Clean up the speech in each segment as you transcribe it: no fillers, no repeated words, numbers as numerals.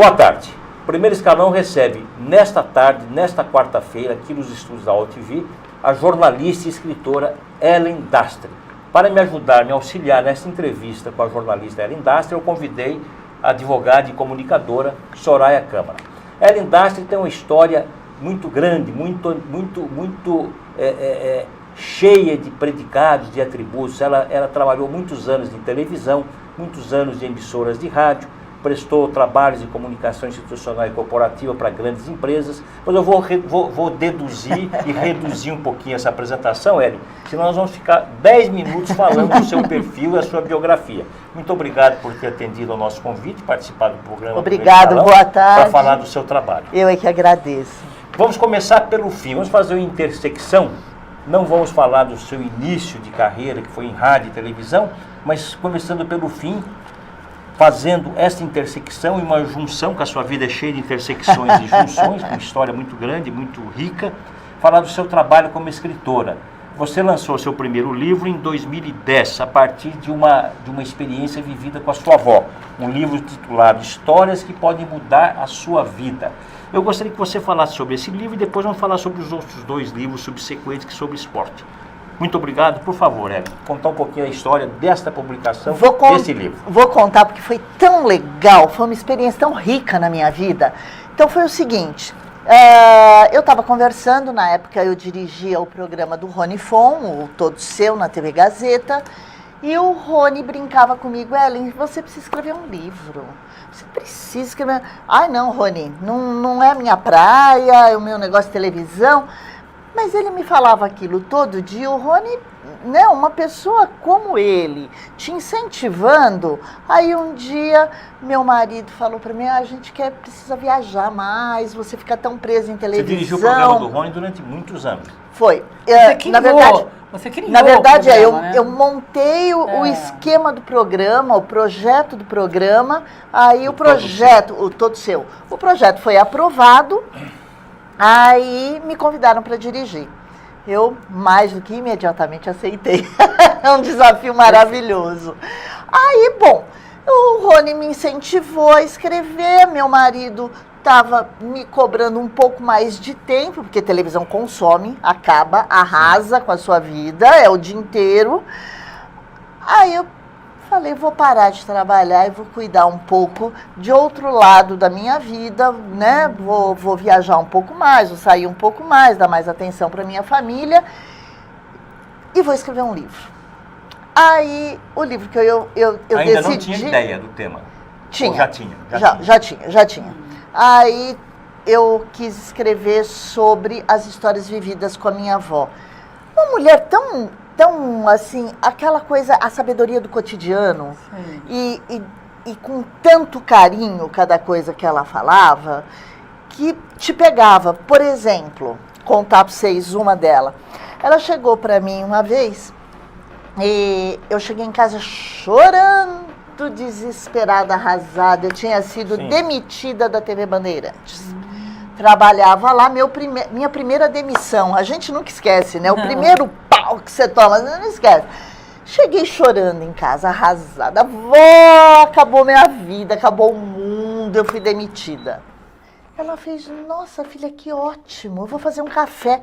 Boa tarde. O Primeiro Escalão recebe nesta tarde, nesta quarta-feira, aqui nos estúdios da OTV, a jornalista e escritora Ellen Dastre. Para me ajudar, me auxiliar nessa entrevista com a jornalista Ellen Dastre, eu convidei a advogada e comunicadora Soraya Câmara. Ellen Dastre tem uma história muito grande, muito cheia de predicados, de atributos. Ela trabalhou muitos anos em televisão, muitos anos em emissoras de rádio, prestou trabalhos de comunicação institucional e corporativa para grandes empresas. Mas eu vou deduzir e reduzir um pouquinho essa apresentação, Ellen, senão nós vamos ficar 10 minutos falando do seu perfil e da sua biografia. Muito obrigado por ter atendido ao nosso convite, participado do programa. Obrigado, boa tarde. Para falar do seu trabalho. Eu é que agradeço. Vamos começar pelo fim, vamos fazer uma intersecção. Não vamos falar do seu início de carreira, que foi em rádio e televisão, mas começando pelo fim, fazendo essa intersecção e uma junção, que a sua vida é cheia de intersecções e junções, uma história muito grande, muito rica, falar do seu trabalho como escritora. Você lançou seu primeiro livro em 2010, a partir de uma experiência vivida com a sua avó. Um livro titulado Histórias que Podem Mudar a Sua Vida. Eu gostaria que você falasse sobre esse livro e depois vamos falar sobre os outros dois livros subsequentes, que sobre esporte. Muito obrigado. Por favor, Ellen, contar um pouquinho a história desta publicação, desse livro. Vou contar porque foi tão legal, foi uma experiência tão rica na minha vida. Então foi o seguinte, eu estava conversando, na época eu dirigia o programa do Rony Fon, o Todo Seu, na TV Gazeta, e o Rony brincava comigo: Ellen, você precisa escrever um livro. Você precisa escrever. Ai, não, Rony, não é a minha praia, é o meu negócio de televisão. Mas ele me falava aquilo todo dia. O Rony, né, uma pessoa como ele, te incentivando. Aí um dia, meu marido falou para mim: a gente precisa viajar mais, você fica tão preso em televisão. Você dirigiu o programa do Rony durante muitos anos. Foi. Você criou na verdade, o programa, né? eu montei o esquema do programa, o projeto do programa, aí o projeto, o Todo Seu. O projeto foi aprovado, aí me convidaram para dirigir. Eu, mais do que imediatamente, aceitei. É um desafio maravilhoso. Aí, bom, o Rony me incentivou a escrever, meu marido estava me cobrando um pouco mais de tempo, porque televisão consome, acaba, arrasa com a sua vida, é o dia inteiro. Aí eu falei: vou parar de trabalhar e vou cuidar um pouco de outro lado da minha vida, né? Vou viajar um pouco mais, vou sair um pouco mais, dar mais atenção para minha família e vou escrever um livro. Aí, o livro que eu Ainda decidi... não tinha ideia do tema? Tinha. Ou já tinha? Já tinha. Aí eu quis escrever sobre as histórias vividas com a minha avó. Uma mulher tão assim, aquela coisa, a sabedoria do cotidiano. E com tanto carinho cada coisa que ela falava, que te pegava. Por exemplo, contar para vocês uma dela. Ela chegou para mim uma vez e eu cheguei em casa chorando, desesperada, arrasada. Eu tinha sido demitida da TV Bandeirantes. Trabalhava lá, minha primeira demissão. A gente nunca esquece, né? O primeiro pau que você toma, você não esquece. Cheguei chorando em casa, arrasada. Vó, acabou minha vida, acabou o mundo, eu fui demitida. Ela fez: nossa, filha, que ótimo, eu vou fazer um café.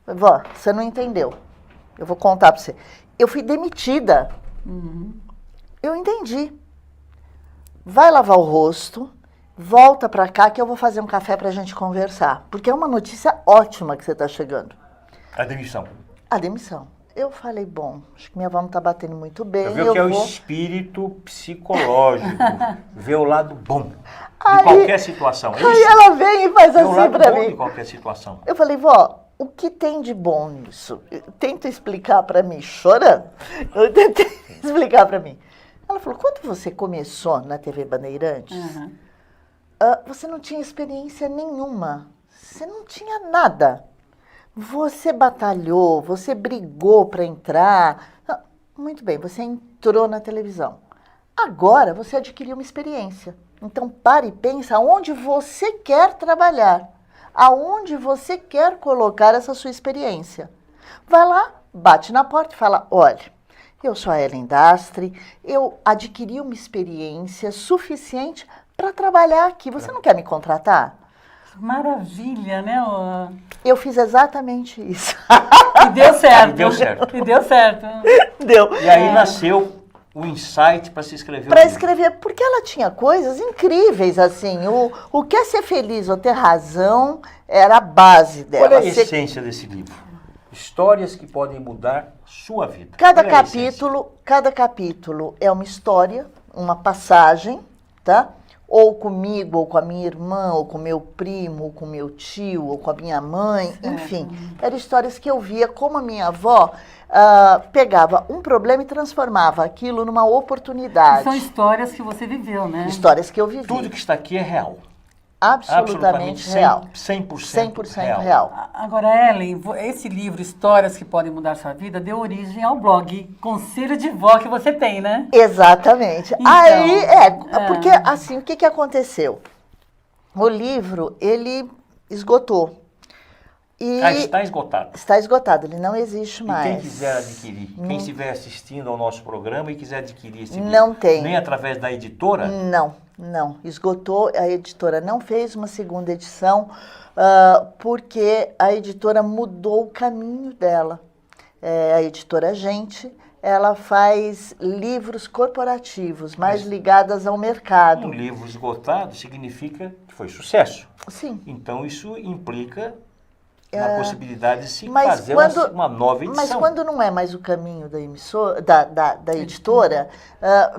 Vó, você não entendeu. Eu vou contar para você. Eu fui demitida. Eu entendi. Vai lavar o rosto, volta pra cá que eu vou fazer um café pra gente conversar. Porque é uma notícia ótima que você tá chegando. A demissão. A demissão. Eu falei: bom, acho que minha avó não tá batendo muito bem. Eu vi que é o espírito psicológico, ver o lado bom de Aí, qualquer situação. Aí ela vem e faz ver o assim lado pra bom mim. de qualquer situação. Eu falei: vó, o que tem de bom nisso? Tenta explicar pra mim, chorando. Eu tentei explicar pra mim. Ela falou: quando você começou na TV Bandeirantes, você não tinha experiência nenhuma. Você não tinha nada. Você batalhou, você brigou para entrar. Muito bem, você entrou na televisão. Agora você adquiriu uma experiência. Então pare e pensa aonde você quer trabalhar. Aonde você quer colocar essa sua experiência. Vai lá, bate na porta e fala: olha, eu sou a Ellen Dastre, eu adquiri uma experiência suficiente para trabalhar aqui. Você não quer me contratar? Maravilha, né? Eu fiz exatamente isso. E deu certo. E deu certo. E deu certo. Deu. E aí nasceu o insight para se escrever Para o livro. escrever, porque ela tinha coisas incríveis, assim. O que é ser feliz ou ter razão era a base dela. Qual é a essência desse livro? Histórias que podem mudar sua vida. Cada Qual é a essência? cada capítulo é uma história, uma passagem, tá? Ou comigo, ou com a minha irmã, ou com meu primo, ou com meu tio, ou com a minha mãe, enfim. Eram histórias que eu via como a minha avó pegava um problema e transformava aquilo numa oportunidade. São histórias que você viveu, né? Histórias que eu vivi. Tudo que está aqui é real. Absolutamente real. 100% real. Agora, Ellen, esse livro, Histórias que Podem Mudar Sua Vida, deu origem ao blog Conselho de Vó que você tem, né? Exatamente. Então, Aí, porque assim, o que aconteceu? O livro, ele esgotou. E Está esgotado. está esgotado, ele não existe mais. E quem quiser adquirir, quem estiver assistindo ao nosso programa e quiser adquirir esse livro, Não tem. nem através da editora, Não, esgotou, a editora não fez uma segunda edição, porque a editora mudou o caminho dela. A editora Gente, ela faz livros corporativos, mais ligados ao mercado. um livro esgotado significa que foi sucesso. Sim. Então isso implica na possibilidade de se Mas fazer quando- uma nova edição. Mas quando não é mais o caminho da emissora, da editora,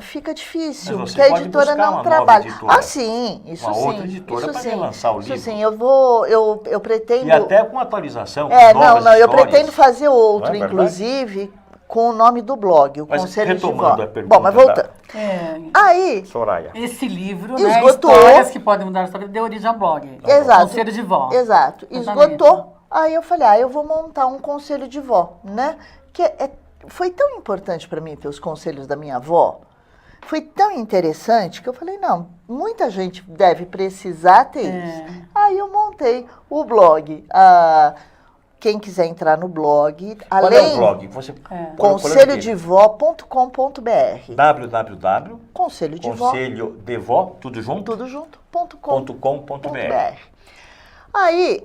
fica difícil, Mas você porque a pode editora buscar não uma trabalha. nova editora. Ah, sim, isso Uma sim. outra editora isso para sim, relançar o isso livro. sim, eu pretendo... E até com atualização, com não, novas eu histórias. pretendo fazer outro, Não é verdade? inclusive, com o nome do blog, o Mas Conselho de Vó. retomando a pergunta Bom, mas voltando. Aí, Soraya. Esse livro, Esgotou. né? Histórias que Podem Mudar Sua Vida, deu origem ao blog. Exato. Conselho de Vó. Exato. Exatamente. Esgotou. Aí eu falei, eu vou montar um conselho de vó, né? Que foi tão importante para mim ter os conselhos da minha avó. Foi tão interessante que eu falei, não, muita gente deve precisar ter isso. Aí eu montei o blog. Quem quiser entrar no blog, Qual além... é o blog? Você conselhodevó.com.br www. Conselho de Vó, Conselho de Vó, tudo junto? tudo junto, .com.br. .com.br. Aí,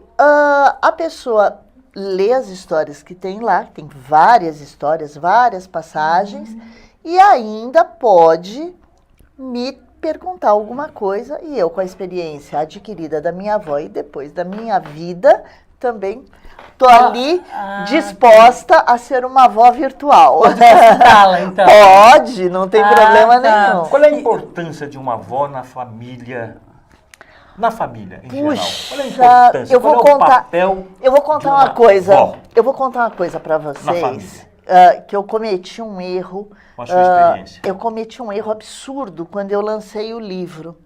a pessoa lê as histórias que tem lá, tem várias histórias, várias passagens, e ainda pode me perguntar alguma coisa, e eu, com a experiência adquirida da minha avó e depois da minha vida, também estou ali disposta a ser uma avó virtual. Pode consultá-la, então. Pode, não tem problema tá. nenhum. Qual é a importância de uma avó na família? Na família, em geral. Qual é a importância? eu vou Qual é o contar, papel eu vou contar de uma coisa. avó Eu vou contar uma coisa para na vocês, família? que eu cometi um erro. Com a sua experiência. Eu cometi um erro absurdo quando eu lancei o livro.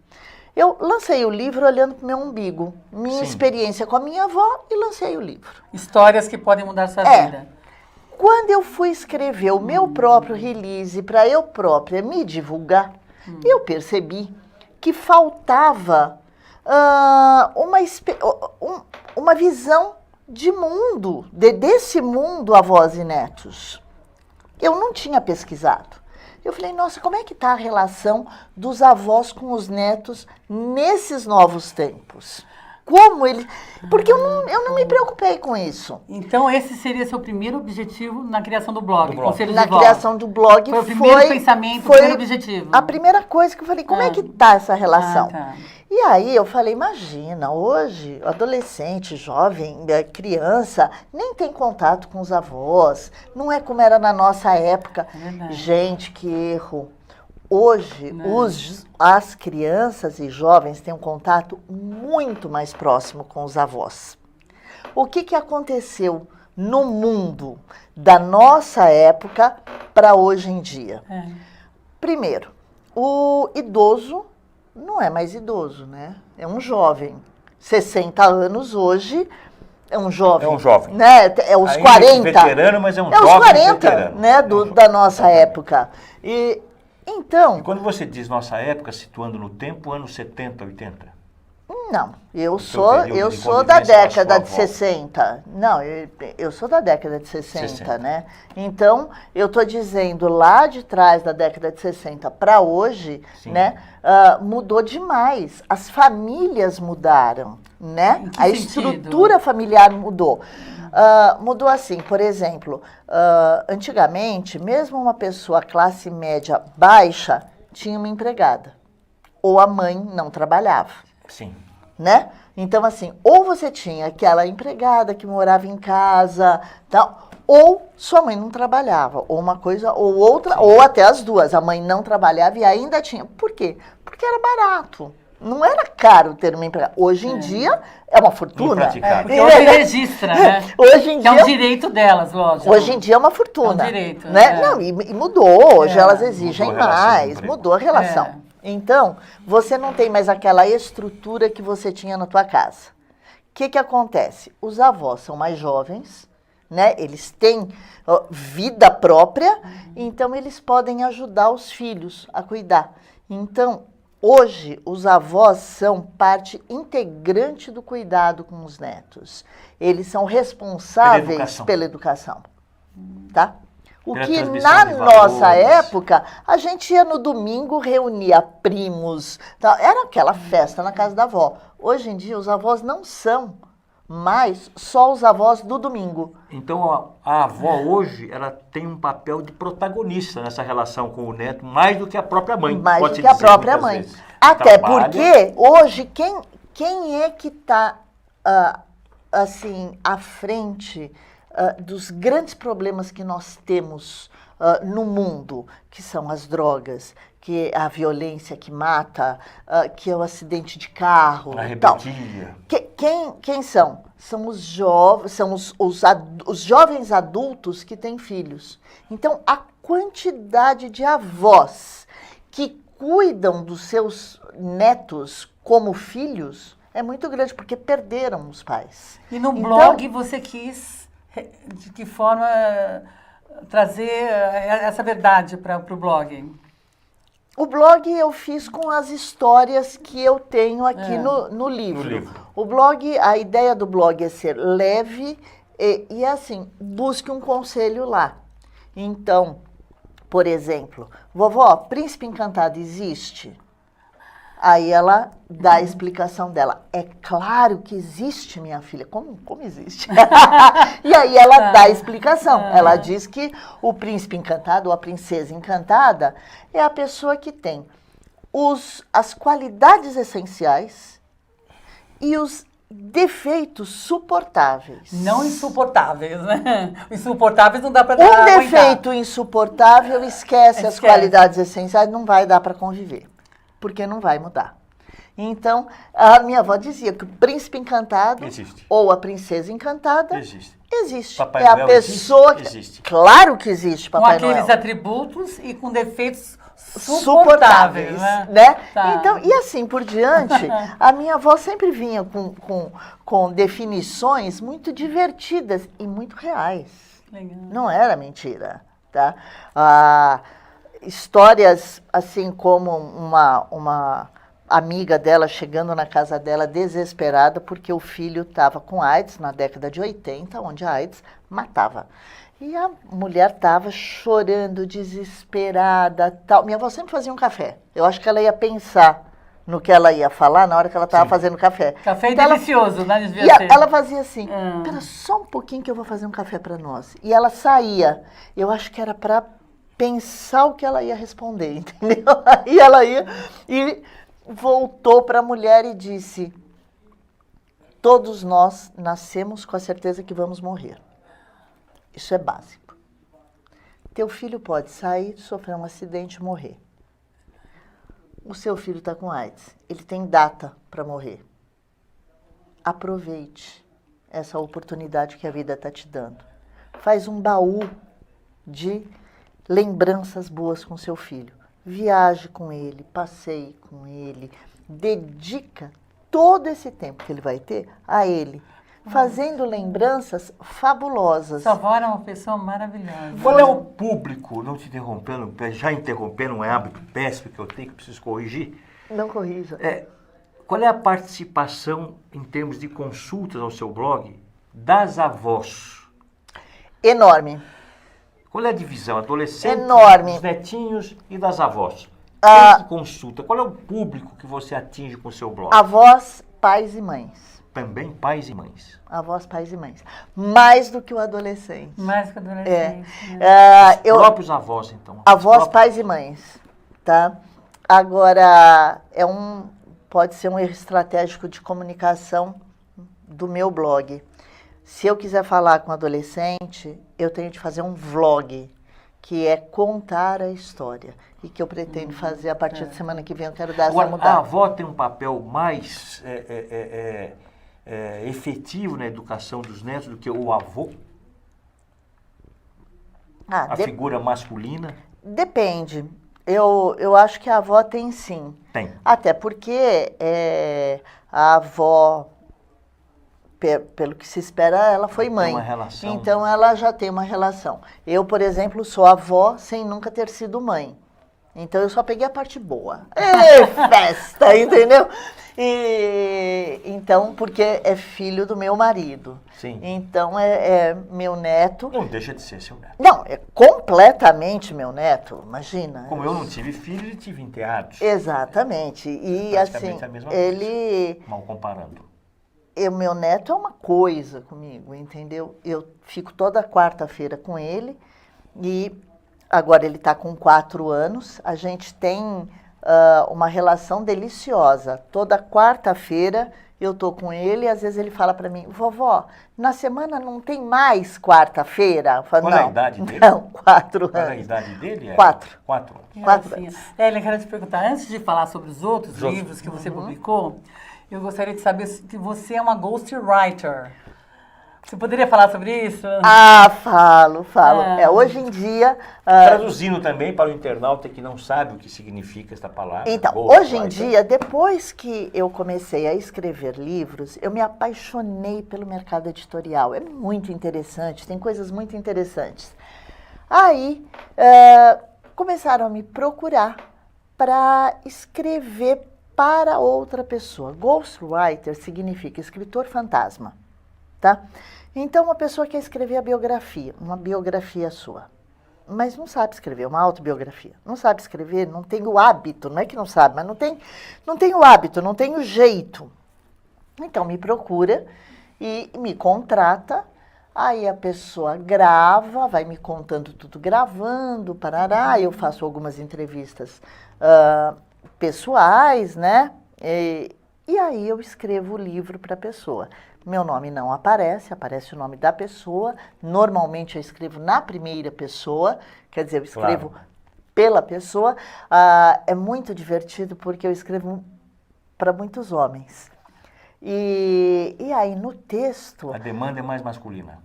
Eu lancei o livro olhando para o meu umbigo, minha Sim. experiência com a minha avó, e lancei o livro. Histórias que Podem Mudar Sua Vida. Quando eu fui escrever o meu próprio release para eu própria me divulgar, eu percebi que faltava uma visão de mundo, desse mundo avós e netos. Eu não tinha pesquisado. Eu falei, nossa, como é que está a relação dos avós com os netos nesses novos tempos? Como eles... Porque eu não me preocupei com isso. Então, esse seria seu primeiro objetivo na criação do blog, Do blog. Conselho Na de Vó. criação do blog Foi o primeiro pensamento, o primeiro objetivo. A primeira coisa que eu falei, como é que tá essa relação? tá. E aí eu falei, imagina, hoje, adolescente, jovem, criança, nem tem contato com os avós, não é como era na nossa época. É verdade. Gente, que erro. Hoje, as crianças e jovens têm um contato muito mais próximo com os avós. O que aconteceu no mundo da nossa época para hoje em dia? Primeiro, o idoso não é mais idoso, né? É um jovem. 60 anos hoje é um jovem. É um jovem. Né? É os Ainda 40. veterano, mas é um É os jovem 40, veterano. né? É um jovem. Da nossa época. E então, E quando você diz nossa época, situando no tempo, anos 70, 80? Não, eu seu sou período de da convivência com a década sua de avó. 60. Não, eu sou da década de 60, 60. né? Então, eu tô dizendo lá de trás da década de 60 para hoje, Sim. né? Mudou demais. As famílias mudaram, né? Em que A sentido? estrutura familiar mudou. Mudou assim, por exemplo, antigamente, mesmo uma pessoa classe média baixa tinha uma empregada. Ou a mãe não trabalhava. Sim. Né? Então, assim, ou você tinha aquela empregada que morava em casa, tal, ou sua mãe não trabalhava, ou uma coisa ou outra, ou até as duas. A mãe não trabalhava e ainda tinha. Por quê? Porque era barato. Não era caro ter uma empregada. Hoje em dia é uma fortuna. Impraticável. Porque hoje registra, né? Hoje em Que é dia um direito delas, lógico. Hoje em dia é uma fortuna. É um direito, né? é. Não, e mudou, hoje É. elas exigem Mudou a relação de mais, emprego. mudou a relação. É. Então, você não tem mais aquela estrutura que você tinha na tua casa. O que acontece? Os avós são mais jovens, né? Eles têm vida própria, então eles podem ajudar os filhos a cuidar. Então, hoje, os avós são parte integrante do cuidado com os netos. Eles são responsáveis pela educação. Tá? O Pela que transmissão na de nossa valores. época, a gente ia no domingo, reunia primos, tal, era aquela festa na casa da avó. Hoje em dia, os avós não são mais só os avós do domingo. Então, a avó hoje, ela tem um papel de protagonista nessa relação com o neto, mais do que a própria mãe. Mais do pode que a dizer, própria muitas mãe. vezes. Até Trabalha. porque, hoje, quem é que está, assim, à frente dos grandes problemas que nós temos no mundo, que são as drogas, que é a violência que mata, que é o acidente de carro, A tal. rebeldia. Quem são? São os jovens, são os jovens adultos que têm filhos. Então, a quantidade de avós que cuidam dos seus netos como filhos é muito grande, porque perderam os pais. E no Então, blog você quis, de que forma, trazer essa verdade para o blog? o blog eu fiz com as histórias que eu tenho aqui no livro. No livro. O blog, a ideia do blog é ser leve e assim, busque um conselho lá. Então, por exemplo, vovó, Príncipe Encantado existe? Aí ela dá a explicação dela. É claro que existe, minha filha. Como existe? E aí ela dá a explicação. Ela diz que o príncipe encantado ou a princesa encantada é a pessoa que tem as qualidades essenciais e os defeitos suportáveis. Não insuportáveis, né? Insuportáveis não dá para Um defeito insuportável esquece as qualidades essenciais, não vai dar para conviver. Porque não vai mudar. Então, a minha avó dizia que o príncipe encantado Existe. ou a princesa encantada Existe. Papai é a Noel pessoa que... existe. Claro que existe Papai com aqueles Noel. atributos e com defeitos Suportáveis, suportáveis, né? Tá. Então, e assim por diante, a minha avó sempre vinha com definições muito divertidas e muito reais. Legal. Não era mentira, tá? Histórias assim como uma amiga dela chegando na casa dela desesperada porque o filho estava com AIDS na década de 80, onde a AIDS matava. E a mulher estava chorando, desesperada, tal. Minha avó sempre fazia um café. Eu acho que ela ia pensar no que ela ia falar na hora que ela estava fazendo café. Café Então delicioso, né? Devia e ser. ela fazia assim, espera só um pouquinho que eu vou fazer um café para nós. E ela saía. Eu acho que era para pensar o que ela ia responder, entendeu? Aí ela ia e voltou para a mulher e disse: todos nós nascemos com a certeza que vamos morrer. Isso é básico. Teu filho pode sair, sofrer um acidente e morrer. O seu filho está com AIDS. Ele tem data para morrer. Aproveite essa oportunidade que a vida está te dando. Faz um baú de lembranças boas com seu filho. Viaje com ele, passeie com ele, dedica todo esse tempo que ele vai ter a ele, fazendo lembranças fabulosas. Sua avó era uma pessoa maravilhosa. Qual é o público, não te interrompendo, já interrompendo um hábito péssimo que eu tenho, que preciso corrigir, Não corrija. Qual é a participação em termos de consultas ao seu blog das avós? Enorme. Qual é a divisão? Adolescentes, Enorme. dos netinhos e das avós? Quem que consulta? Qual é o público que você atinge com o seu blog? Avós, pais e mães. Também pais e mães. Avós, pais e mães. Mais do que o adolescente. Mais que adolescente. Os próprios avós, então. Avós, pais e mães, tá? Agora, pode ser um erro estratégico de comunicação do meu blog. Se eu quiser falar com adolescente, eu tenho de fazer um vlog, que é contar a história. E que eu pretendo fazer a partir da semana que vem, eu quero dar essa Agora, mudada. a avó tem um papel mais efetivo na educação dos netos do que o avô? A figura masculina? Depende. Eu acho que a avó tem sim. Tem. Até porque a avó, pelo que se espera, ela foi mãe. Tem uma relação. Então ela já tem uma relação. Eu, por exemplo, sou avó sem nunca ter sido mãe. Então eu só peguei a parte boa. Festa, entendeu? Então, porque é filho do meu marido. Sim. Então é meu neto. Não deixa de ser seu neto. Não, é completamente meu neto, imagina. Como eu não tive filhos e tive enteados. Exatamente. E Praticamente assim, a mesma ele... coisa, mal comparando. O meu neto é uma coisa comigo, entendeu? Eu fico toda quarta-feira com ele e agora ele está com 4 anos. A gente tem uma relação deliciosa. Toda quarta-feira eu tô com ele e às vezes ele fala para mim, vovó, na semana não tem mais quarta-feira? Qual é a idade dele? Não, 4 anos. Qual é a idade dele? 4. 4 anos. 4 anos. Ellen, quero te perguntar, antes de falar sobre os outros livros que você publicou, eu gostaria de saber que você é uma ghostwriter. Você poderia falar sobre isso? Falo. Hoje em dia... Traduzindo também para o internauta que não sabe o que significa esta palavra. Então, hoje em dia, depois que eu comecei a escrever livros, eu me apaixonei pelo mercado editorial. É muito interessante, tem coisas muito interessantes. Aí, começaram a me procurar para escrever para outra pessoa. Ghostwriter significa escritor fantasma, tá? Então, uma pessoa quer escrever a biografia, uma biografia sua, mas não sabe escrever, uma autobiografia. Não sabe escrever, não tem o hábito, não é que não sabe, mas não tem o hábito, não tem o jeito. Então, me procura e me contrata, aí a pessoa grava, vai me contando tudo gravando, parará, eu faço algumas entrevistas pessoais, né? E aí eu escrevo o livro para a pessoa. Meu nome não aparece, aparece o nome da pessoa. Normalmente eu escrevo na primeira pessoa, quer dizer, eu escrevo pela pessoa. É muito divertido porque eu escrevo para muitos homens. E aí no texto... A demanda é mais masculina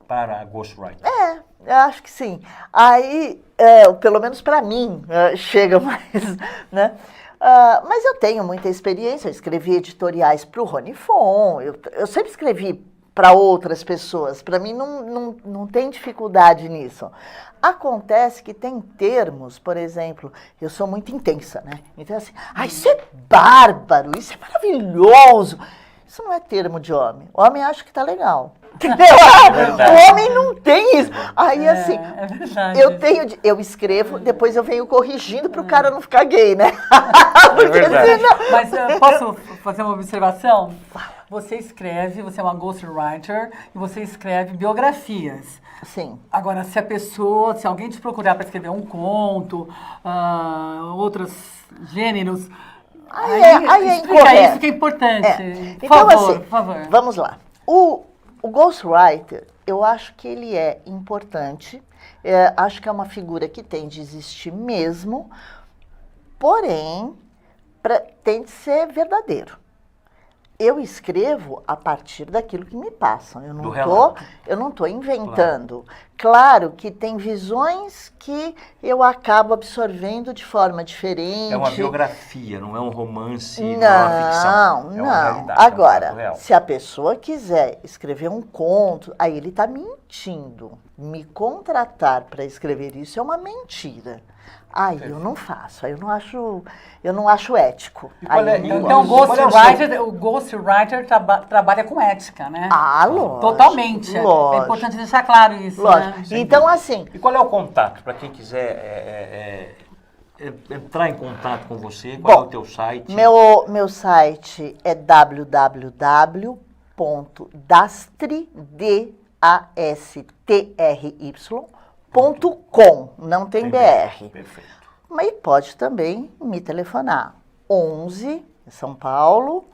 para a ghostwriter. Eu acho que sim. Aí, pelo menos para mim, chega mais, né? Mas eu tenho muita experiência, eu escrevi editoriais para o Rony Fon, eu sempre escrevi para outras pessoas, para mim não tem dificuldade nisso. Acontece que tem termos, por exemplo, eu sou muito intensa, né? Então assim, isso é bárbaro, isso é maravilhoso. Isso não é termo de homem, o homem acha que tá legal. Entendeu? O homem não tem isso. Aí, assim, eu escrevo, depois eu venho corrigindo para o cara não ficar gay, né? É verdade. Mas posso fazer uma observação? Você escreve, você é uma ghostwriter e você escreve biografias. Sim. Agora, se alguém te procurar para escrever um conto, outros gêneros, aí é incorreto. Isso que é importante. Então, por favor. Vamos lá. O ghostwriter, eu acho que ele é importante, acho que é uma figura que tem de existir mesmo, porém, tem de ser verdadeiro. Eu escrevo a partir daquilo que me passam, eu não tô inventando. Claro que tem visões que eu acabo absorvendo de forma diferente. É uma biografia, não é um romance, não é uma ficção. Não. É uma realidade, Agora, é um fato real. se a pessoa quiser escrever um conto, aí ele está mentindo. Me contratar para escrever isso é uma mentira. Aí eu não faço, aí eu não acho ético. E qual Aí é- eu não Então, gosto. o ghostwriter trabalha com ética, né? Ah, lógico. Totalmente. É Lógico. importante deixar claro isso, Lógico. né? Então, assim, E qual é o contato para quem quiser entrar em contato com você? Qual é o teu site? meu site é www.dastry.com, não tem BR. Perfeito. Mas pode também me telefonar. 11, São Paulo,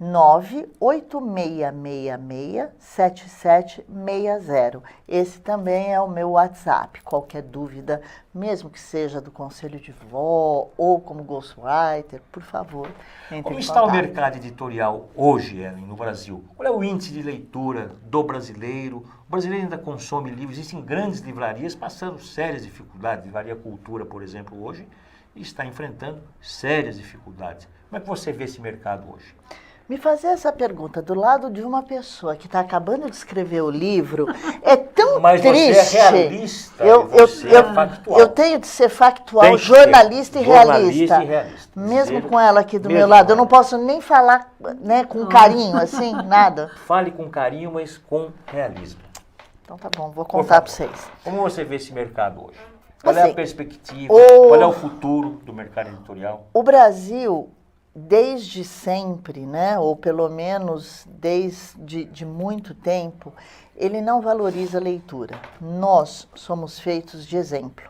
986667760. Esse também é o meu WhatsApp. Qualquer dúvida, mesmo que seja do Conselho de Vó ou como ghostwriter, por favor, entre Como em está o contato. mercado editorial hoje, Ellen, no Brasil? Qual é o índice de leitura do brasileiro? O brasileiro ainda consome livros, existem grandes livrarias passando sérias dificuldades. Livraria Cultura, por exemplo, hoje está enfrentando sérias dificuldades. Como é que você vê esse mercado hoje? Me fazer essa pergunta do lado de uma pessoa que está acabando de escrever o livro é tão Mas triste. você é realista, você é factual. Eu tenho de ser factual, Tem que jornalista ser. e realista. Jornalista e realista. Mesmo Dizer- com ela aqui do mesmo meu lado. com Eu não ela. posso nem falar, né, com carinho, assim, nada. Fale com carinho, mas com realismo. Então tá bom, vou Por contar para favor. vocês. Como você vê esse mercado hoje? Qual é Assim, a perspectiva? o- Qual é o futuro do mercado editorial? O Brasil, desde sempre, né, ou pelo menos desde de muito tempo, ele não valoriza a leitura. Nós somos feitos de exemplo.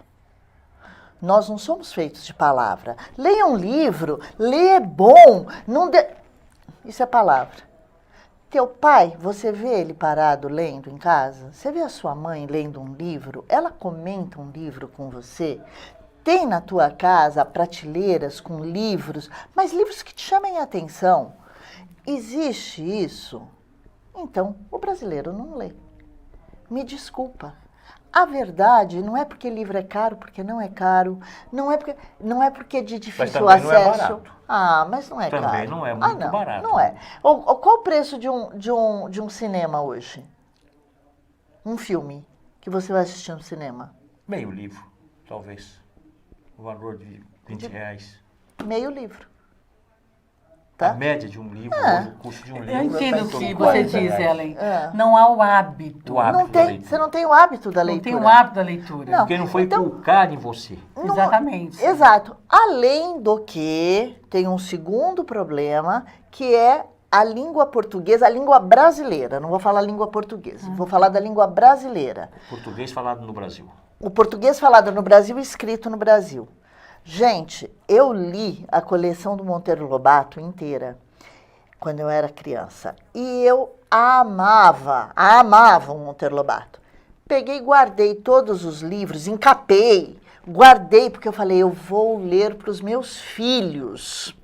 Nós não somos feitos de palavra. Leia um livro, ler é bom. Isso é palavra. Teu pai, você vê ele parado lendo em casa? Você vê a sua mãe lendo um livro? Ela comenta um livro com você? Tem na tua casa prateleiras com livros, mas livros que te chamem a atenção. Existe isso? Então, o brasileiro não lê. Me desculpa. A verdade não é porque livro é caro, porque não é caro. Não é porque é de difícil também não é acesso. barato. Ah, mas não é Também caro. não é muito não, barato. Não é. Qual o preço de um cinema hoje? Um filme que você vai assistir no cinema? Meio livro, talvez. O valor de R$20. Meio livro. A Tá? média de um livro, hoje, o custo de um livro... Eu entendo está em o torno que de você R$40. diz, Ellen. É. Não há o hábito. O hábito Não da tem, leitura. você não tem o hábito da Não leitura. tem o hábito da leitura. Não. Porque não foi Então- inculcado em você. Não- Exatamente. Exato. Além do que, tem um segundo problema, que é a língua portuguesa, a língua brasileira. Não vou falar língua portuguesa, vou falar da língua brasileira. Português falado no Brasil. O português falado no Brasil e escrito no Brasil. Gente, eu li a coleção do Monteiro Lobato inteira quando eu era criança. E eu amava o Monteiro Lobato. Peguei e guardei todos os livros, encapei, guardei, porque eu falei, eu vou ler para os meus filhos.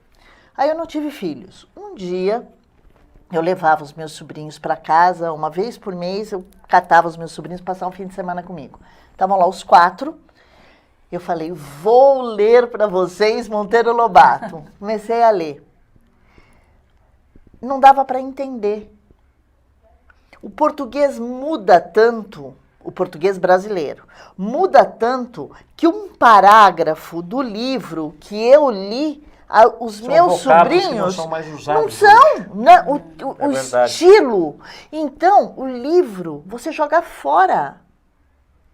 Aí eu não tive filhos. Um dia, eu levava os meus sobrinhos para casa, uma vez por mês, eu catava os meus sobrinhos para passar um fim de semana comigo. Estavam lá os 4. Eu falei, vou ler para vocês Monteiro Lobato. Comecei a ler. Não dava para entender. O português muda tanto, o português brasileiro, muda tanto que um parágrafo do livro que eu li, os São meus vocábulos que sobrinhos não são mais usados não são, né? O verdade. estilo. Então, o livro, você joga fora.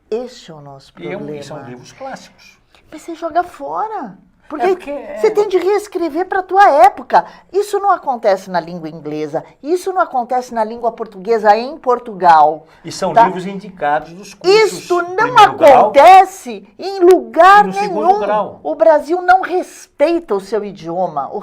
Este é o nosso problema. E são livros clássicos. Mas você joga fora. Porque, porque você tem de reescrever para a tua época. Isso não acontece na língua inglesa. Isso não acontece na língua portuguesa em Portugal. E são Tá? livros indicados dos cursos Isto não primeiro grau. acontece em lugar E no segundo nenhum. grau. O Brasil não respeita o seu idioma. O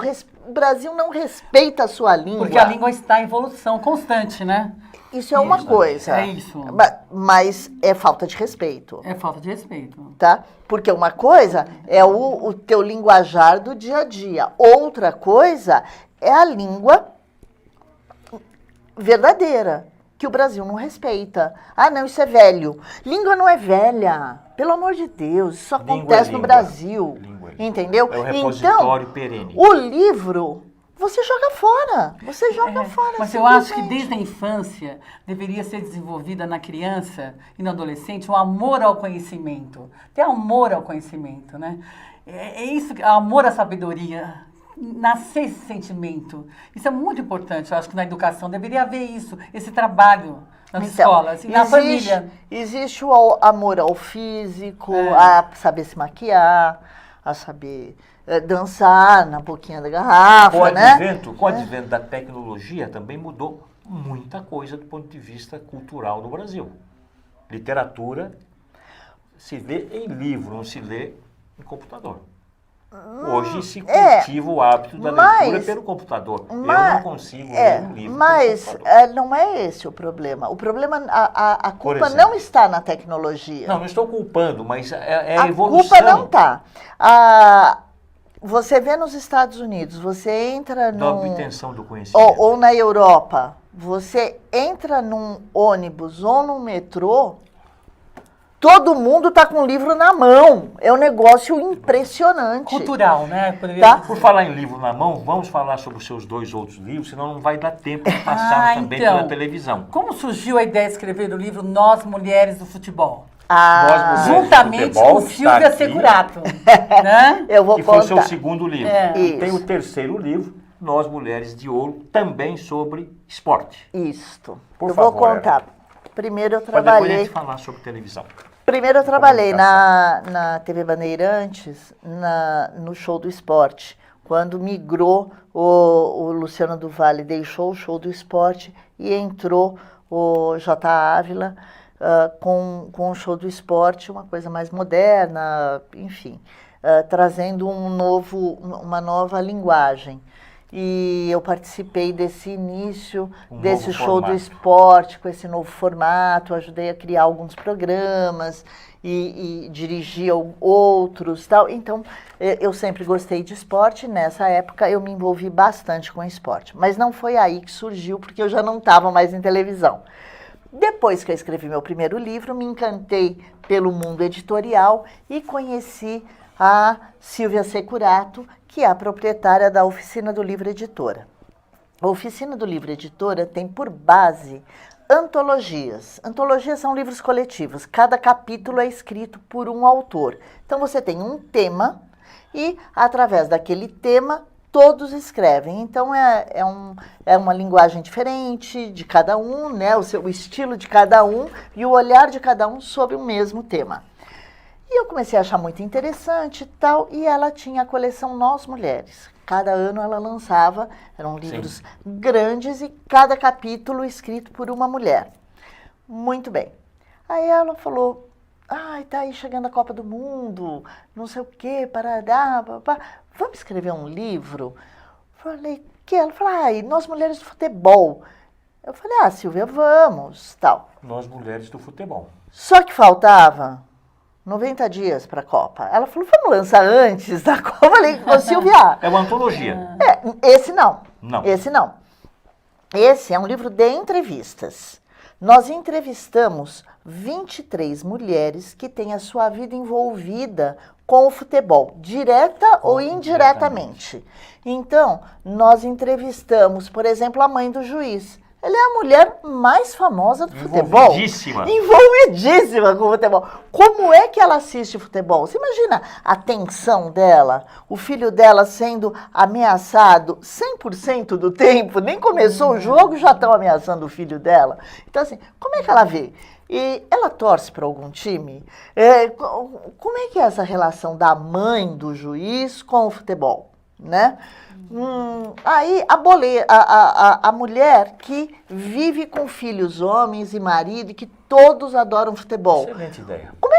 Brasil não respeita a sua língua. Porque a língua está em evolução constante, né? Isso é uma Isso. coisa. É isso. Mas é falta de respeito. É falta de respeito. Tá? Porque uma coisa é o teu linguajar do dia a dia. Outra coisa é a língua verdadeira, que o Brasil não respeita. Ah, não, isso é velho. Língua não é velha. Pelo amor de Deus, isso Língua é acontece no língua. Brasil. Língua é língua. Entendeu? É o repositório perene. O livro você joga fora. Você joga fora. Mas eu acho que simplesmente. desde a infância deveria ser desenvolvida na criança e no adolescente o amor ao conhecimento. Ter amor ao conhecimento, né? É isso, amor à sabedoria. Nascer esse sentimento. Isso é muito importante. Eu acho que na educação deveria haver isso, esse trabalho nas escolas e na família. Existe o amor ao físico, a saber se maquiar, a saber dançar na boquinha da garrafa, Com o advento da tecnologia também mudou muita coisa do ponto de vista cultural no Brasil. Literatura se lê em livro, não se lê em computador. Hoje se cultiva o hábito da leitura pelo computador. Eu não consigo ler um livro mas pelo computador. não é esse o problema. O problema, a culpa não está na tecnologia. Não estou culpando, mas é a evolução. A culpa não está. Você vê nos Estados Unidos, você entra Da obtenção do conhecimento. ou na Europa, você entra num ônibus ou num metrô, todo mundo está com o livro na mão. É um negócio impressionante. Cultural, né? Por falar em livro na mão, vamos falar sobre os seus 2 outros livros, senão não vai dar tempo de passar também pela televisão. Como surgiu a ideia de escrever o livro Nós Mulheres do Futebol? Juntamente com Silvia Securato. Né? Eu vou que contar. foi o seu segundo livro. Isso. Tem o terceiro livro, Nós Mulheres de Ouro, também sobre esporte. Isto. Por eu favor, vou contar. Primeiro eu Mas depois a trabalhei... gente falar sobre televisão. Primeiro eu trabalhei na TV Bandeirantes, no show do esporte. Quando migrou, o Luciano do Vale deixou o show do esporte e entrou o J. Ávila com o show do esporte, uma coisa mais moderna, enfim, trazendo uma nova linguagem. E eu participei desse início, desse show do esporte, com esse novo formato, ajudei a criar alguns programas e dirigi outros, tal. Então, eu sempre gostei de esporte, nessa época eu me envolvi bastante com esporte. Mas não foi aí que surgiu, porque eu já não estava mais em televisão. Depois que eu escrevi meu primeiro livro, me encantei pelo mundo editorial e conheci a Silvia Securato, que é a proprietária da Oficina do Livro Editora. A Oficina do Livro Editora tem por base antologias. Antologias são livros coletivos. Cada capítulo é escrito por um autor. Então você tem um tema e, através daquele tema, todos escrevem. Então é uma linguagem diferente de cada um, né? O estilo de cada um e o olhar de cada um sobre o mesmo tema. E eu comecei a achar muito interessante e tal, e ela tinha a coleção Nós Mulheres. Cada ano ela lançava, eram livros grandes e cada capítulo escrito por uma mulher. Muito bem. Aí ela falou, tá aí chegando a Copa do Mundo, não sei o quê, parará, papá. Vamos escrever um livro? Falei, que? Ela falou, Nós Mulheres do Futebol. Eu falei, Silvia, vamos, tal. Nós Mulheres do Futebol. Só que faltava 90 dias para a Copa. Ela falou, vamos lançar antes da Copa. Eu falei, Silvia. É uma antologia. Esse não. Não. Esse não. Esse é um livro de entrevistas. Nós entrevistamos 23 mulheres que têm a sua vida envolvida com o futebol, direta ou indiretamente. Então, nós entrevistamos, por exemplo, a mãe do juiz. Ela é a mulher mais famosa do futebol. Envolvidíssima com o futebol. Como é que ela assiste futebol? Você imagina a tensão dela, o filho dela sendo ameaçado 100% do tempo, nem começou o jogo, já estão ameaçando o filho dela. Então, assim, como é que ela vê? E ela torce para algum time? Como é que é essa relação da mãe do juiz com o futebol, né? Aí a mulher que vive com filhos homens e marido e que todos adoram futebol. Excelente ideia. Como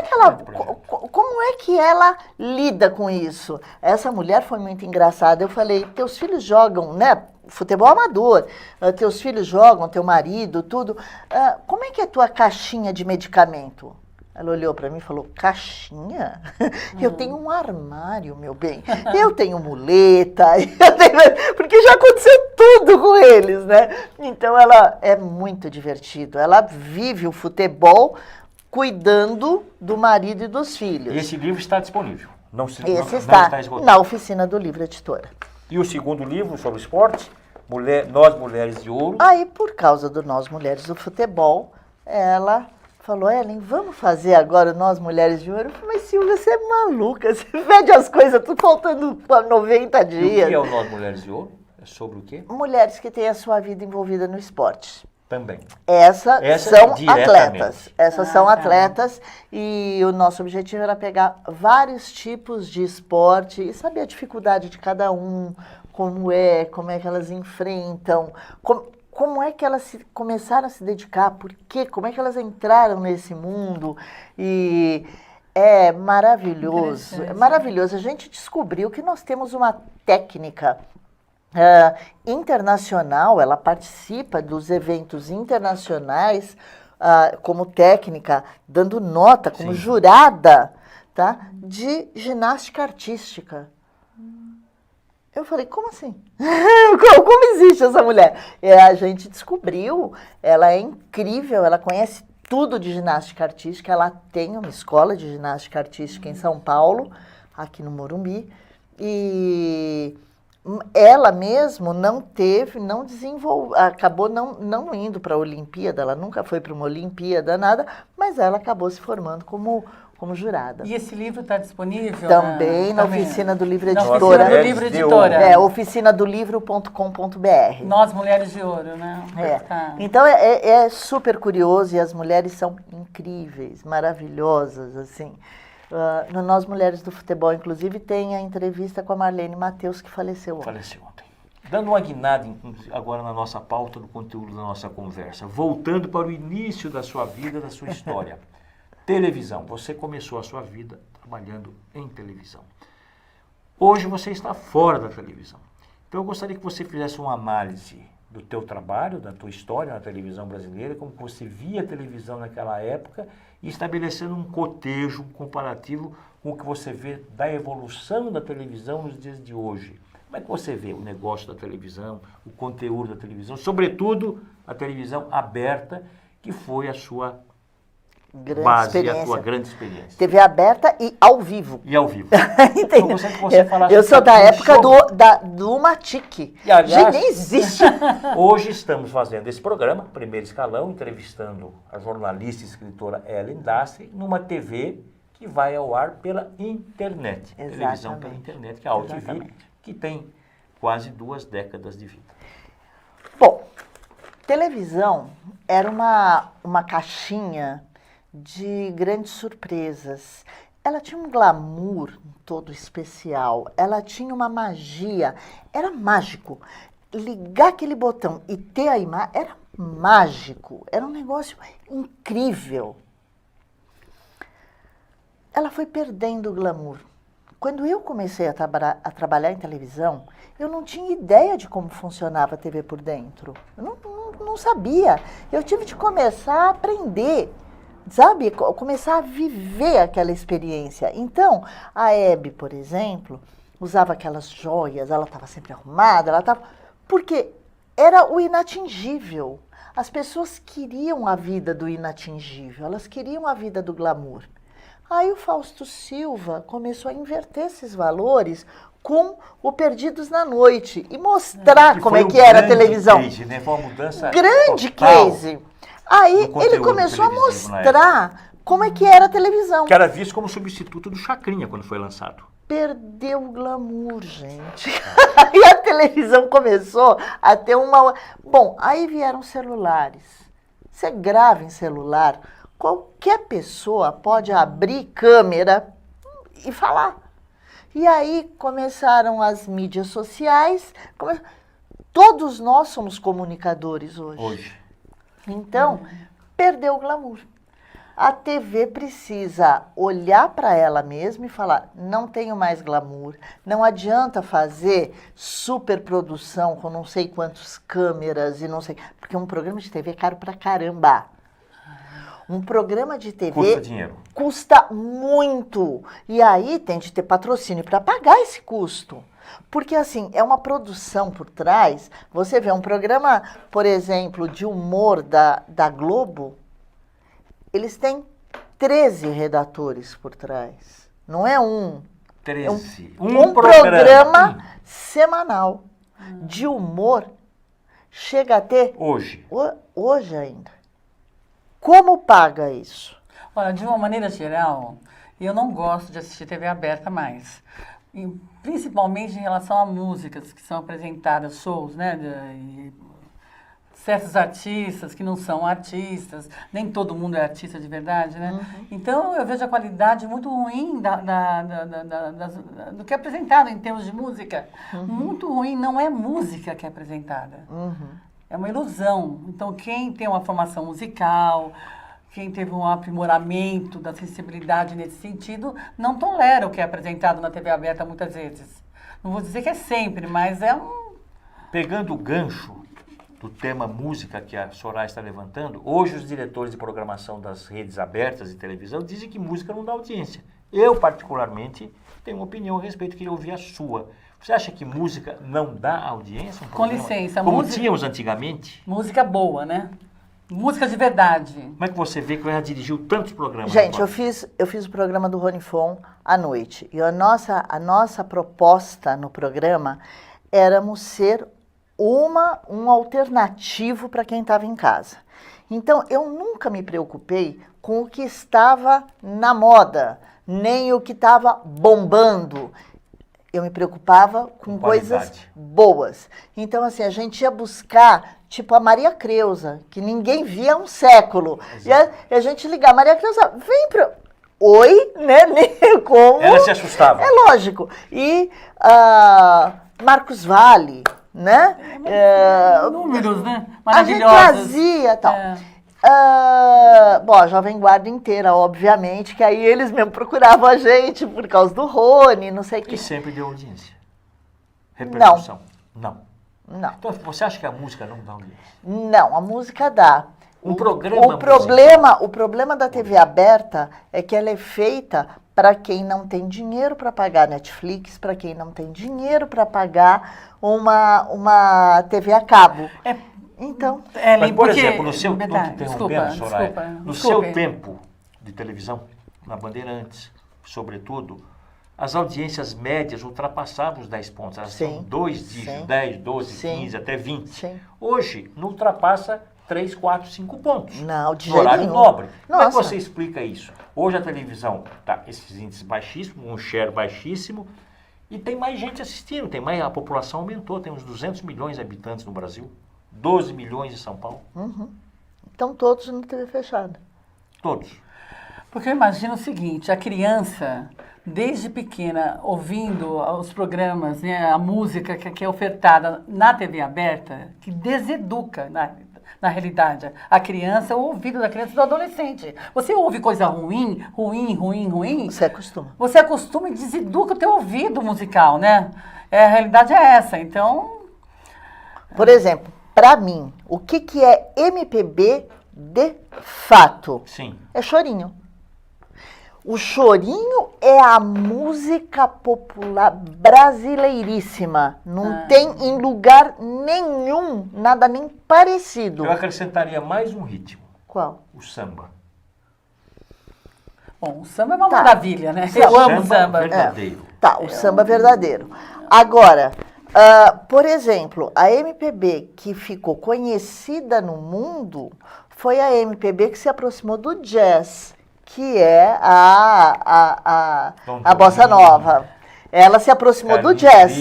é que ela lida com isso? Essa mulher foi muito engraçada. Eu falei, teus filhos jogam, né? Futebol amador, teus filhos jogam, teu marido, tudo. Como é que é a tua caixinha de medicamento? Ela olhou para mim e falou, caixinha? Eu tenho um armário, meu bem. Eu tenho muleta, porque já aconteceu tudo com eles, né? Então, ela é muito divertido. Ela vive o futebol cuidando do marido e dos filhos. E esse livro está disponível? Não Esse está esgotado. na Oficina do Livro Editora. E o segundo livro sobre esporte, Nós Mulheres de Ouro. Aí, por causa do Nós Mulheres do Futebol, ela falou, Ellen, vamos fazer agora o Nós Mulheres de Ouro? Eu falei, mas Silvia, você é maluca, você pede as coisas, tudo faltando 90 dias. E o que é o Nós Mulheres de Ouro? É sobre o quê? Mulheres que têm a sua vida envolvida no esporte. Também. Essa são diretamente. atletas. Essas são atletas e o nosso objetivo era pegar vários tipos de esporte e saber a dificuldade de cada um, como é que elas enfrentam, como é que elas começaram a se dedicar, por quê, como é que elas entraram nesse mundo. E é maravilhoso, é maravilhoso. A gente descobriu que nós temos uma técnica internacional, ela participa dos eventos internacionais como técnica, dando nota, como jurada, tá, de ginástica artística. Eu falei, como assim? Como existe essa mulher? A gente descobriu, ela é incrível, ela conhece tudo de ginástica artística, ela tem uma escola de ginástica artística em São Paulo, aqui no Morumbi, e ela mesmo não desenvolveu, acabou não indo para a Olimpíada, ela nunca foi para uma Olimpíada, nada, mas ela acabou se formando como jurada. E esse livro está disponível? Também na Oficina do Livro Editora. Oficina do Livro Editora. Oficinadolivro.com.br. Nós Mulheres de Ouro, né? Tá. Então é super curioso e as mulheres são incríveis, maravilhosas, assim. No Nós Mulheres do Futebol, inclusive, tem a entrevista com a Marlene Matheus, que faleceu ontem. Faleceu ontem. Dando uma guinada agora na nossa pauta, do conteúdo da nossa conversa, voltando para o início da sua vida, da sua história. Televisão. Você começou a sua vida trabalhando em televisão. Hoje você está fora da televisão. Então eu gostaria que você fizesse uma análise do teu trabalho, da tua história na televisão brasileira, como você via a televisão naquela época e estabelecendo um cotejo, um comparativo com o que você vê da evolução da televisão nos dias de hoje. Como é que você vê o negócio da televisão, o conteúdo da televisão, sobretudo a televisão aberta, que foi a sua base, a tua grande experiência. TV aberta e ao vivo. E ao vivo. Então, eu gostaria que você falasse eu sou da época do Matic. E, aliás, nem existe. Hoje estamos fazendo esse programa, Primeiro Escalão, entrevistando a jornalista e escritora Ellen Dassey, numa TV que vai ao ar pela internet. Exatamente. Televisão pela internet, que é a AltV, que tem quase 2 décadas de vida. Bom, televisão era uma caixinha de grandes surpresas. Ela tinha um glamour todo especial, ela tinha uma magia, era mágico. Ligar aquele botão e ter a imagem era mágico, era um negócio incrível. Ela foi perdendo o glamour. Quando eu comecei a trabalhar em televisão, eu não tinha ideia de como funcionava a TV por dentro. Eu não sabia. Eu tive de começar a aprender, sabe? Começar a viver aquela experiência. Então, a Hebe, por exemplo, usava aquelas joias, ela estava sempre arrumada, porque era o inatingível. As pessoas queriam a vida do inatingível, elas queriam a vida do glamour. Aí o Fausto Silva começou a inverter esses valores com o Perdidos na Noite e mostrar como é que era a televisão. Case, né? Foi uma mudança grande total. Case. Aí ele começou a mostrar como é que era a televisão. Que era visto como substituto do Chacrinha quando foi lançado. Perdeu o glamour, gente. E a televisão começou a ter uma... Bom, aí vieram celulares. Você grava em celular, qualquer pessoa pode abrir câmera e falar. E aí começaram as mídias sociais. Todos nós somos comunicadores hoje. Então, perdeu o glamour. A TV precisa olhar para ela mesma e falar, não tenho mais glamour, não adianta fazer superprodução com não sei quantas câmeras e não sei... Porque um programa de TV é caro pra caramba. Um programa de TV custa dinheiro. Custa muito. E aí tem de ter patrocínio para pagar esse custo. Porque, assim, é uma produção por trás. Você vê um programa, por exemplo, de humor da Globo, eles têm 13 redatores por trás. Não é um. 13. Um programa semanal de humor chega a ter... Hoje. Hoje ainda. Como paga isso? Olha, de uma maneira geral, eu não gosto de assistir TV aberta mais. E, principalmente em relação a músicas que são apresentadas, shows, né? Certos artistas que não são artistas, nem todo mundo é artista de verdade, né? Então eu vejo a qualidade muito ruim do que é apresentado em termos de música. Muito ruim, não é música que é apresentada. É uma ilusão. Então quem tem uma formação musical, quem teve um aprimoramento da sensibilidade nesse sentido, não tolera o que é apresentado na TV aberta muitas vezes. Não vou dizer que é sempre, mas é um... Pegando o gancho do tema música que a Soraya está levantando, hoje os diretores de programação das redes abertas de televisão dizem que música não dá audiência. Eu, particularmente, tenho uma opinião a respeito, queria ouvir a sua. Você acha que música não dá audiência? Com licença. Como tínhamos antigamente? Música boa, né? Música de verdade. Como é que você vê que ela já dirigiu tantos programas? Gente, eu fiz o programa do Rony Fon à noite. E a nossa proposta no programa éramos ser um alternativo para quem estava em casa. Então, eu nunca me preocupei com o que estava na moda, nem o que estava bombando. Eu me preocupava com coisas boas. Então, assim, a gente ia buscar, tipo a Maria Creuza, que ninguém via há um século. E a gente ligava, Maria Creuza, vem para... Oi, né? Como? Ela se assustava. É lógico. E Marcos Valle, né? Números, né? A gente Maravilhosos. trazia tal. Bom, a Jovem Guarda inteira, obviamente, que aí eles mesmo procuravam a gente por causa do Rony, não sei o que. E sempre deu audiência. Repercussão. Não. Então, você acha que a música não dá audiência? Não, a música dá. O problema da TV aberta é que ela é feita para quem não tem dinheiro para pagar Netflix, para quem não tem dinheiro para pagar uma TV a cabo. Então, mas, por exemplo, no seu seu tempo de televisão, na Bandeirantes, sobretudo, as audiências médias ultrapassavam os 10 pontos. Elas são 2 dígitos, 10, 12, 15, até 20. Sim. Hoje, não ultrapassa 3, 4, 5 pontos. Não, de no horário nenhum. nobre. Como é que Nossa. você explica isso? Hoje a televisão está esses índices baixíssimos, um share baixíssimo, e tem mais gente assistindo, a população aumentou, tem uns 200 milhões de habitantes no Brasil, 12 milhões em São Paulo. Então todos na TV fechada. Todos. Porque eu imagino o seguinte, a criança, desde pequena, ouvindo os programas, né, a música que é ofertada na TV aberta, que deseduca, na realidade, a criança, o ouvido da criança e do adolescente. Você ouve coisa ruim, Você acostuma. você acostuma e deseduca o teu ouvido musical, né? A realidade é essa, então... Por exemplo, para mim, o que é MPB de fato? Sim. É chorinho. O chorinho é a música popular brasileiríssima. Não tem em lugar nenhum, nada nem parecido. Eu acrescentaria mais um ritmo. Qual? O samba. Bom, o samba é uma maravilha, né? Eu amo samba. Verdadeiro. O samba verdadeiro. Agora, por exemplo, a MPB que ficou conhecida no mundo foi a MPB que se aproximou do jazz, que é a bossa nova. Ela se aproximou do jazz.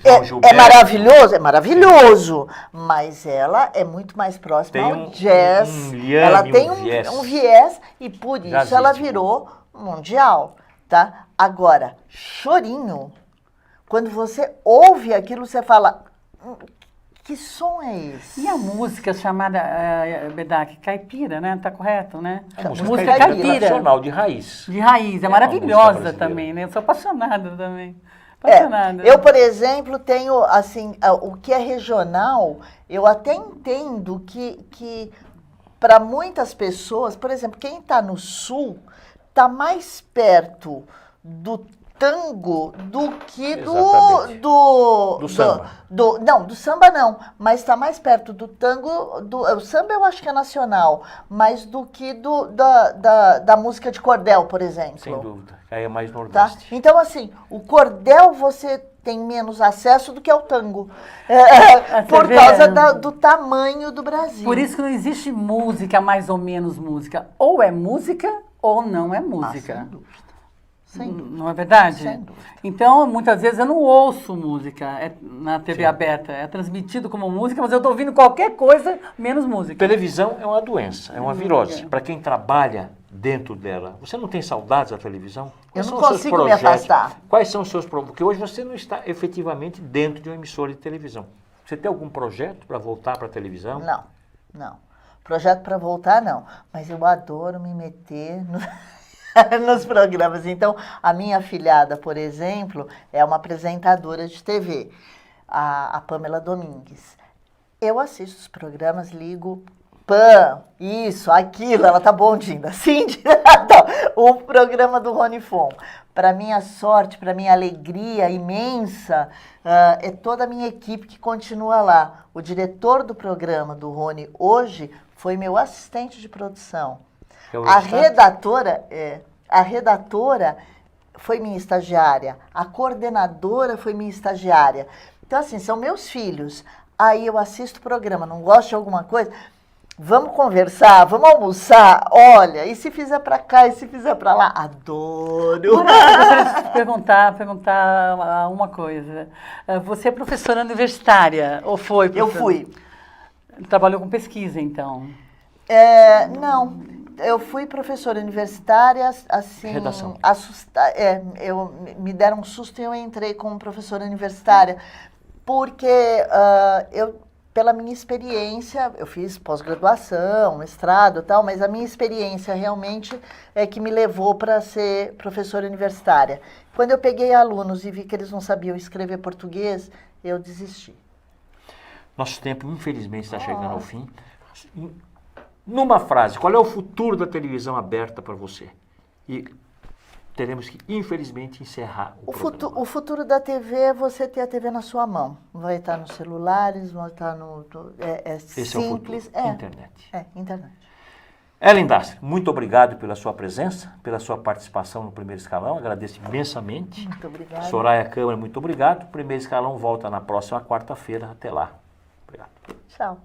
É maravilhoso, mas ela é muito mais próxima ao jazz. Ela tem um viés e por isso ela virou mundial, tá? Agora, chorinho, quando você ouve aquilo, você fala... Que som é esse? E a música chamada, Bedak, caipira, né? Tá correto, né? A música caipira. Tradicional, de raiz. De raiz, é maravilhosa também, né? Eu sou apaixonada também. Eu, por exemplo, tenho, assim, o que é regional, eu até entendo que para muitas pessoas, por exemplo, quem está no sul, está mais perto do tango do que Exatamente. Do samba. Não, do samba não, mas está mais perto do tango, o samba eu acho que é nacional, mas do que da música de cordel, por exemplo. Sem dúvida. Aí é mais Tá? nordeste. Então, assim, o cordel você tem menos acesso do que ao tango, por vê? causa do tamanho do Brasil. Por isso que não existe música mais ou menos música. Ou é música ou não é música. Sem dúvida. Sem dúvida. Não é verdade? Sem dúvida. Então, muitas vezes eu não ouço música na TV aberta. É transmitido como música, mas eu estou ouvindo qualquer coisa menos música. Televisão é uma doença, é uma virose. Para quem trabalha dentro dela, você não tem saudades da televisão? Eu Quais não são os seus consigo me projetos? afastar. Quais são os seus projetos? Porque hoje você não está efetivamente dentro de uma emissora de televisão. Você tem algum projeto para voltar para a televisão? Não. Projeto para voltar, não. Mas eu adoro me meter nos programas. Então, a minha afilhada, por exemplo, é uma apresentadora de TV, a Pamela Domingues. Eu assisto os programas, ligo, isso, aquilo, ela tá bondinha, assim, o programa do Rony Fon. Para minha sorte, para minha alegria imensa, é toda a minha equipe que continua lá. O diretor do programa do Rony hoje foi meu assistente de produção. A redatora foi minha estagiária, a coordenadora foi minha estagiária. Então, assim, são meus filhos. Aí eu assisto o programa, não gosto de alguma coisa, vamos conversar, vamos almoçar, olha, e se fizer para cá, e se fizer para lá? Adoro! Eu gostaria de te perguntar uma coisa. Você é professora universitária, ou foi? Eu fui. Trabalhou com pesquisa, então? Não, eu fui professora universitária, assim, Redação. Me deram um susto e eu entrei como professora universitária, porque pela minha experiência, eu fiz pós-graduação, mestrado e tal, mas a minha experiência realmente é que me levou para ser professora universitária. Quando eu peguei alunos e vi que eles não sabiam escrever português, eu desisti. Nosso tempo, infelizmente, está chegando ao fim. Numa frase, qual é o futuro da televisão aberta para você? E teremos que, infelizmente, encerrar o programa. O futuro da TV é você ter a TV na sua mão. Vai estar nos celulares, vai estar no... Esse simples. é o futuro. Internet. Internet. Ellen Dastre, muito obrigado pela sua presença, pela sua participação no Primeiro Escalão. Agradeço imensamente. Muito obrigada. Soraya Câmara, muito obrigado. O Primeiro Escalão volta na próxima quarta-feira. Até lá. Obrigado. Tchau.